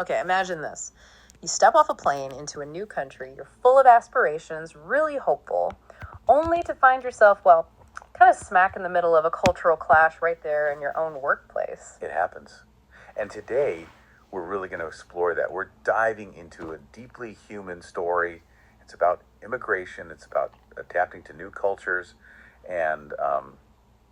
Okay, imagine this. You step off a plane into a new country, you're full of aspirations, really hopeful, only to find yourself, well, kind of smack in the middle of a cultural clash right there in your own workplace. It happens. And today, we're really going to explore that. We're diving into a deeply human story. It's about immigration, it's about adapting to new cultures, and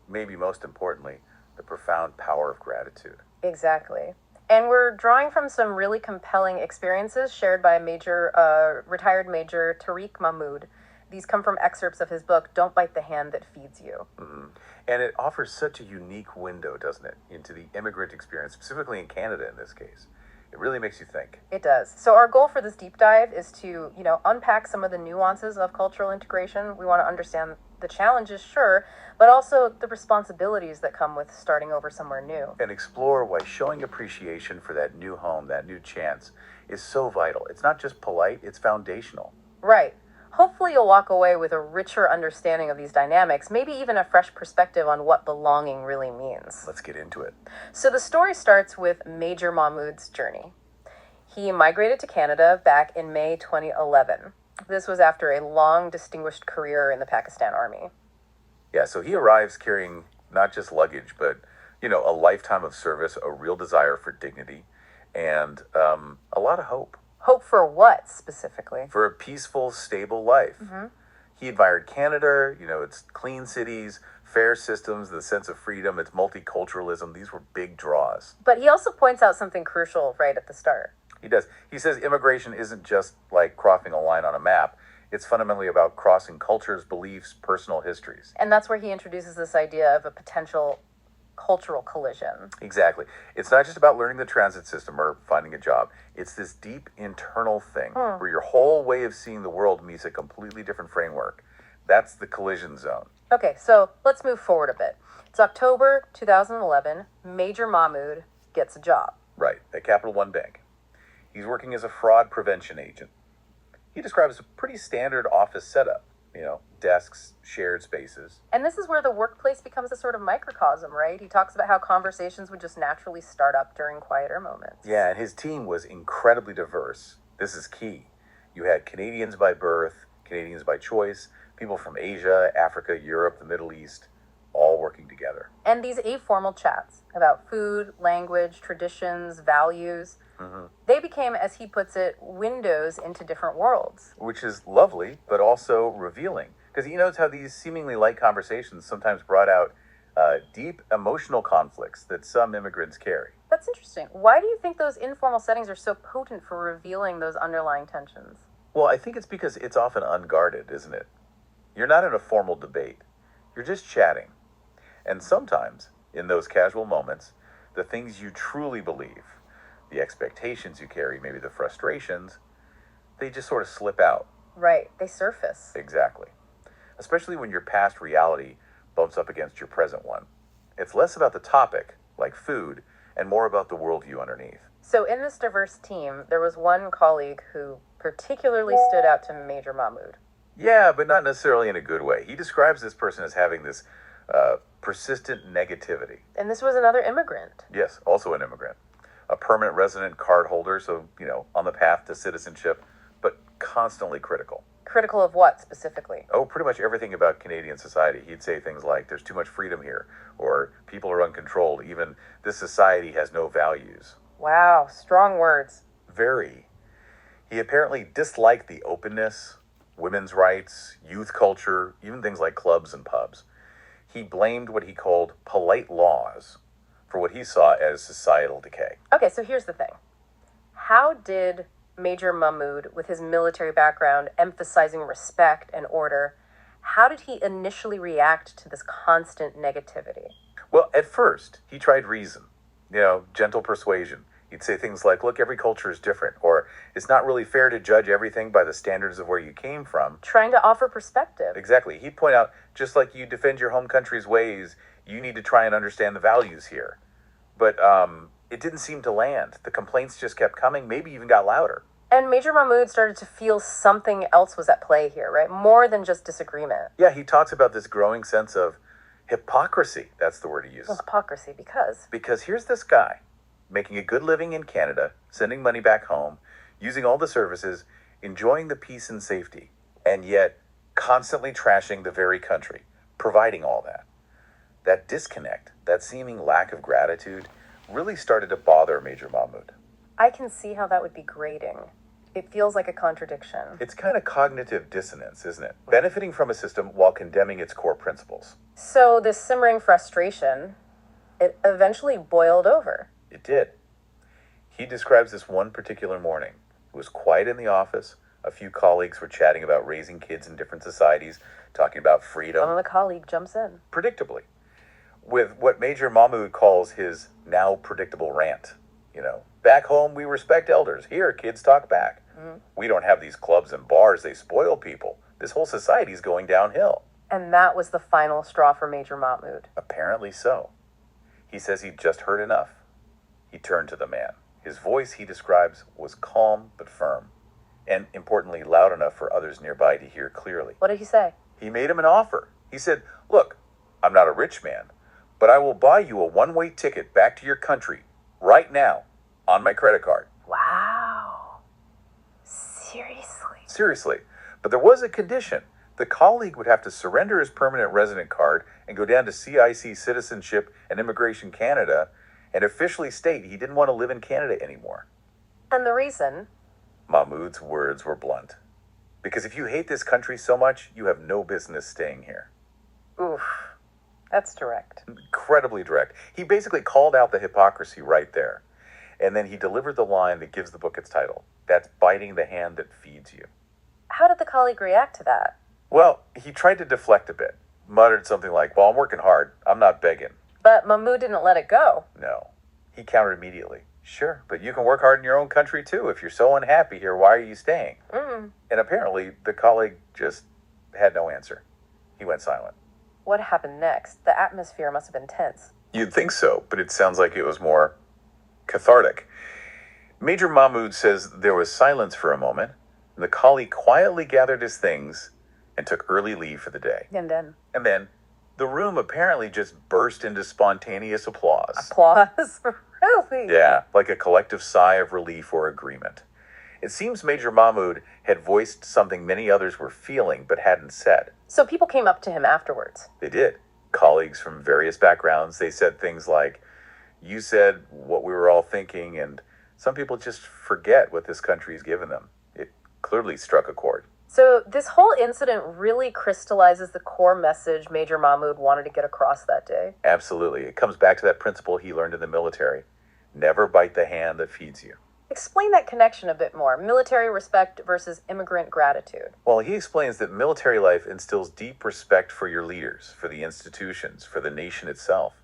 maybe most importantly, the profound power of gratitude. Exactly. And we're drawing from some really compelling experiences shared by retired Major Tariq Mahmood. These come from excerpts of his book, Don't Bite the Hand That Feeds You. Mm-hmm. And it offers such a unique window, doesn't it, into the immigrant experience, specifically in Canada in this case. It really makes you think. It does. So our goal for this deep dive is to, unpack some of the nuances of cultural integration. We want to understand the challenges, sure, but also the responsibilities that come with starting over somewhere new. And explore why showing appreciation for that new home, that new chance, is so vital. It's not just polite, it's foundational. Right. Hopefully you'll walk away with a richer understanding of these dynamics, maybe even a fresh perspective on what belonging really means. Let's get into it. So the story starts with Major Mahmood's journey. He migrated to Canada back in May 2011. This was after a long, distinguished career in the Pakistan Army. Yeah, so he arrives carrying not just luggage, but, a lifetime of service, a real desire for dignity, and a lot of hope. Hope for what, specifically? For a peaceful, stable life. Mm-hmm. He admired Canada, its clean cities, fair systems, the sense of freedom, its multiculturalism. These were big draws. But he also points out something crucial right at the start. He does. He says immigration isn't just like crossing a line on a map. It's fundamentally about crossing cultures, beliefs, personal histories. And that's where he introduces this idea of a potential cultural collision. Exactly. It's not just about learning the transit system or finding a job. It's this deep internal thing where your whole way of seeing the world meets a completely different framework. That's the collision zone. Okay, so let's move forward a bit. It's October 2011. Major Mahmood gets a job. Right, at Capital One Bank. He's working as a fraud prevention agent. He describes a pretty standard office setup. Desks, shared spaces. And this is where the workplace becomes a sort of microcosm, right? He talks about how conversations would just naturally start up during quieter moments. Yeah, and his team was incredibly diverse. This is key. You had Canadians by birth, Canadians by choice, people from Asia, Africa, Europe, the Middle East, all working together. And these informal chats about food, language, traditions, values, they became, as he puts it, windows into different worlds. Which is lovely, but also revealing. Because he knows how these seemingly light conversations sometimes brought out deep emotional conflicts that some immigrants carry. That's interesting. Why do you think those informal settings are so potent for revealing those underlying tensions? Well, I think it's because it's often unguarded, isn't it? You're not in a formal debate. You're just chatting. And sometimes, in those casual moments, the things you truly believe, the expectations you carry, maybe the frustrations, they just sort of slip out. Right, they surface. Exactly. Especially when your past reality bumps up against your present one. It's less about the topic, like food, and more about the worldview underneath. So in this diverse team, there was one colleague who particularly stood out to Major Mahmood. Yeah, but not necessarily in a good way. He describes this person as having this persistent negativity. And this was another immigrant. Yes, also an immigrant. A permanent resident card holder, so, on the path to citizenship, but constantly critical. Critical of what, specifically? Oh, pretty much everything about Canadian society. He'd say things like, there's too much freedom here, or people are uncontrolled, even this society has no values. Wow, strong words. Very. He apparently disliked the openness, women's rights, youth culture, even things like clubs and pubs. He blamed what he called polite laws for what he saw as societal decay. Okay, so here's the thing. How did Major Mahmood, with his military background, emphasizing respect and order, how did he initially react to this constant negativity? Well, at first, he tried reason, gentle persuasion. He'd say things like, look, every culture is different, or it's not really fair to judge everything by the standards of where you came from. Trying to offer perspective. Exactly. He'd point out, just like you defend your home country's ways, you need to try and understand the values here. But it didn't seem to land. The complaints just kept coming, maybe even got louder. And Major Mahmood started to feel something else was at play here, right? More than just disagreement. Yeah, he talks about this growing sense of hypocrisy. That's the word he uses. Well, hypocrisy, because? Because here's this guy. making a good living in Canada, sending money back home, using all the services, enjoying the peace and safety, and yet constantly trashing the very country, providing all that. That disconnect, that seeming lack of gratitude, really started to bother Major Mahmoud. I can see how that would be grating. It feels like a contradiction. It's kind of cognitive dissonance, isn't it? Benefiting from a system while condemning its core principles. So this simmering frustration, it eventually boiled over. It did. He describes this one particular morning. It was quiet in the office. A few colleagues were chatting about raising kids in different societies, talking about freedom. And the colleague jumps in. Predictably. With what Major Mahmoud calls his now predictable rant. Back home we respect elders. Here, kids talk back. We don't have these clubs and bars. They spoil people. This whole society's going downhill. And that was the final straw for Major Mahmoud. Apparently so. He says he'd just heard enough. He turned to the man. His voice, he describes, was calm but firm, and importantly, loud enough for others nearby to hear clearly. What did he say? He made him an offer. He said, "Look, I'm not a rich man, but I will buy you a one-way ticket back to your country right now on my credit card." Wow. Seriously? Seriously. But there was a condition. The colleague would have to surrender his permanent resident card and go down to CIC Citizenship and Immigration Canada and officially state he didn't want to live in Canada anymore. And the reason? Mahmoud's words were blunt. Because if you hate this country so much, you have no business staying here. Oof. That's direct. Incredibly direct. He basically called out the hypocrisy right there. And then he delivered the line that gives the book its title. That's biting the hand that feeds you. How did the colleague react to that? Well, he tried to deflect a bit. Muttered something like, "Well, I'm working hard. I'm not begging." But Mahmoud didn't let it go. No. He countered immediately. "Sure, but you can work hard in your own country too. If you're so unhappy here, why are you staying?" And apparently, the colleague just had no answer. He went silent. What happened next? The atmosphere must have been tense. You'd think so, but it sounds like it was more cathartic. Major Mahmoud says there was silence for a moment, and the colleague quietly gathered his things and took early leave for the day. And then the room apparently just burst into spontaneous applause. Applause? Really? Yeah, like a collective sigh of relief or agreement. It seems Major Mahmoud had voiced something many others were feeling but hadn't said. So people came up to him afterwards. They did. Colleagues from various backgrounds. They said things like, "You said what we were all thinking," and some people just forget what this country's given them. It clearly struck a chord. So this whole incident really crystallizes the core message Major Mahmoud wanted to get across that day. Absolutely. It comes back to that principle he learned in the military. Never bite the hand that feeds you. Explain that connection a bit more. Military respect versus immigrant gratitude. Well, he explains that military life instills deep respect for your leaders, for the institutions, for the nation itself.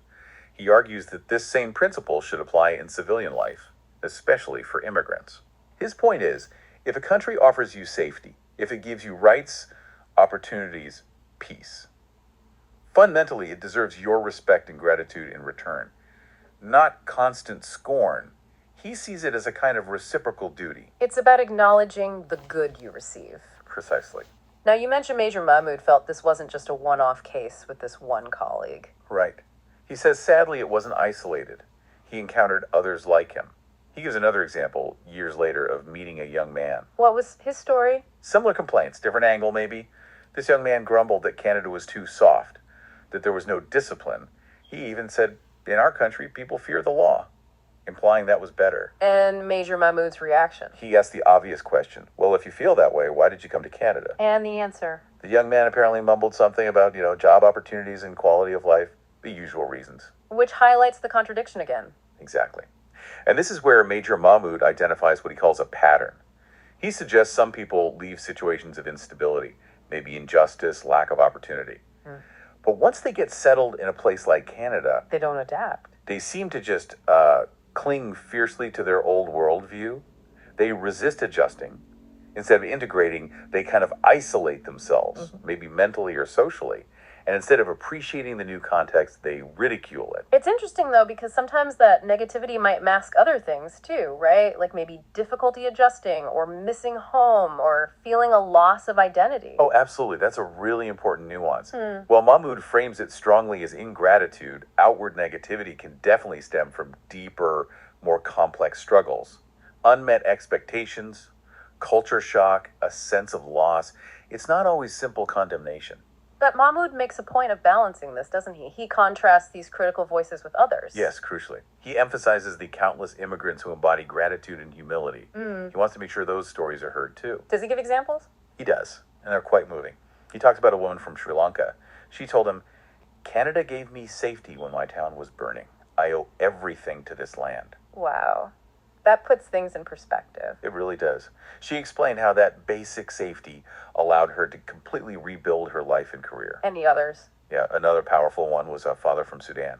He argues that this same principle should apply in civilian life, especially for immigrants. His point is, if a country offers you safety, if it gives you rights, opportunities, peace, fundamentally it deserves your respect and gratitude in return, not constant scorn. He sees it as a kind of reciprocal duty. It's about acknowledging the good you receive. Precisely. Now, you mentioned Major Mahmoud felt this wasn't just a one-off case with this one colleague. Right. He says sadly it wasn't isolated. He encountered others like him. He gives another example years later of meeting a young man. What was his story? Similar complaints, different angle maybe. This young man grumbled that Canada was too soft, that there was no discipline. He even said, "In our country, people fear the law," implying that was better. And Major Mahmoud's reaction. He asked the obvious question, "Well, if you feel that way, why did you come to Canada?" And the answer. The young man apparently mumbled something about, job opportunities and quality of life, the usual reasons. Which highlights the contradiction again. Exactly. And this is where Major Mahmoud identifies what he calls a pattern. He suggests some people leave situations of instability, maybe injustice, lack of opportunity. But once they get settled in a place like Canada, They don't adapt. they seem to just cling fiercely to their old worldview. They resist adjusting. Instead of integrating, they kind of isolate themselves, maybe mentally or socially. And instead of appreciating the new context, they ridicule it. It's interesting, though, because sometimes that negativity might mask other things, too, right? Like maybe difficulty adjusting or missing home or feeling a loss of identity. Oh, absolutely. That's a really important nuance. While Mahmoud frames it strongly as ingratitude, outward negativity can definitely stem from deeper, more complex struggles, unmet expectations, culture shock, a sense of loss. It's not always simple condemnation. But Mahmoud makes a point of balancing this, doesn't he? He contrasts these critical voices with others. Yes, crucially. He emphasizes the countless immigrants who embody gratitude and humility. He wants to make sure those stories are heard too. Does he give examples? He does, and they're quite moving. He talks about a woman from Sri Lanka. She told him, "Canada gave me safety when my town was burning. I owe everything to this land." Wow. That puts things in perspective. It really does. She explained how that basic safety allowed her to completely rebuild her life and career. Any others? Yeah, another powerful one was a father from Sudan.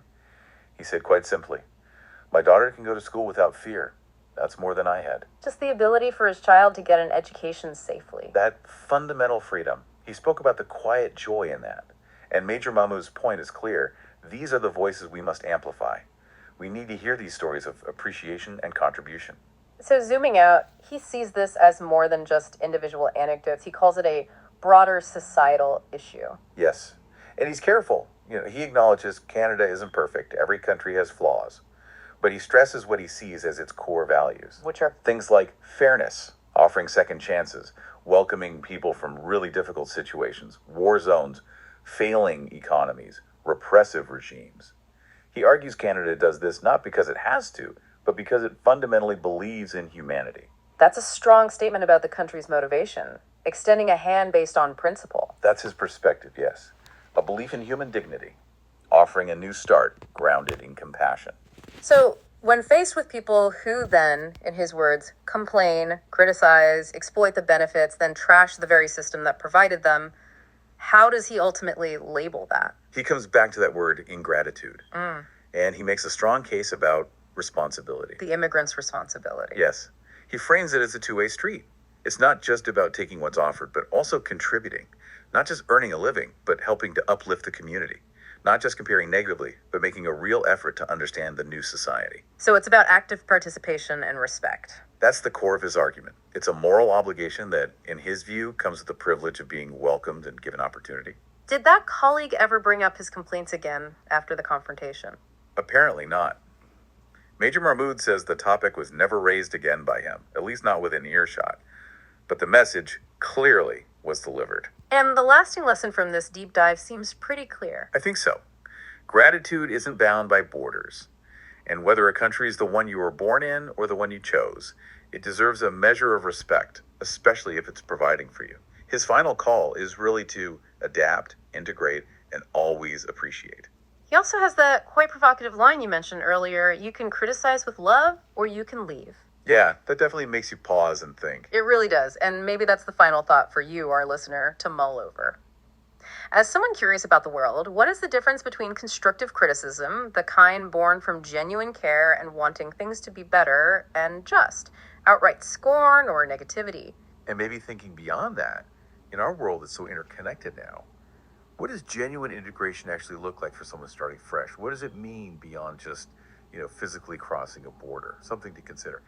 He said quite simply, "My daughter can go to school without fear. That's more than I had." Just the ability for his child to get an education safely. That fundamental freedom. He spoke about the quiet joy in that. And Major Mahmoud's point is clear. These are the voices we must amplify. We need to hear these stories of appreciation and contribution. So zooming out, he sees this as more than just individual anecdotes. He calls it a broader societal issue. Yes. And he's careful. He acknowledges Canada isn't perfect. Every country has flaws. But he stresses what he sees as its core values. Which are things like fairness, offering second chances, welcoming people from really difficult situations, war zones, failing economies, repressive regimes. He argues Canada does this not because it has to, but because it fundamentally believes in humanity. That's a strong statement about the country's motivation, extending a hand based on principle. That's his perspective, yes. A belief in human dignity, offering a new start grounded in compassion. So, when faced with people who then, in his words, complain, criticize, exploit the benefits, then trash the very system that provided them, how does he ultimately label that? He comes back to that word ingratitude. And he makes a strong case about responsibility. The immigrant's responsibility. Yes. He frames it as a two-way street. It's not just about taking what's offered, but also contributing. Not just earning a living, but helping to uplift the community. Not just comparing negatively, but making a real effort to understand the new society. So it's about active participation and respect. That's the core of his argument. It's a moral obligation that, in his view, comes with the privilege of being welcomed and given opportunity. Did that colleague ever bring up his complaints again after the confrontation? Apparently not. Major Mahmoud says the topic was never raised again by him, at least not within earshot. But the message clearly was delivered. And the lasting lesson from this deep dive seems pretty clear. I think so. Gratitude isn't bound by borders. And whether a country is the one you were born in or the one you chose, it deserves a measure of respect, especially if it's providing for you. His final call is really to adapt, integrate, and always appreciate. He also has that quite provocative line you mentioned earlier, you can criticize with love or you can leave. Yeah, that definitely makes you pause and think. It really does, and maybe that's the final thought for you, our listener, to mull over. As someone curious about the world, what is the difference between constructive criticism, the kind born from genuine care and wanting things to be better, and just outright scorn or negativity? And maybe thinking beyond that, in our world that's so interconnected now, what does genuine integration actually look like for someone starting fresh? What does it mean beyond just, physically crossing a border? Something to consider.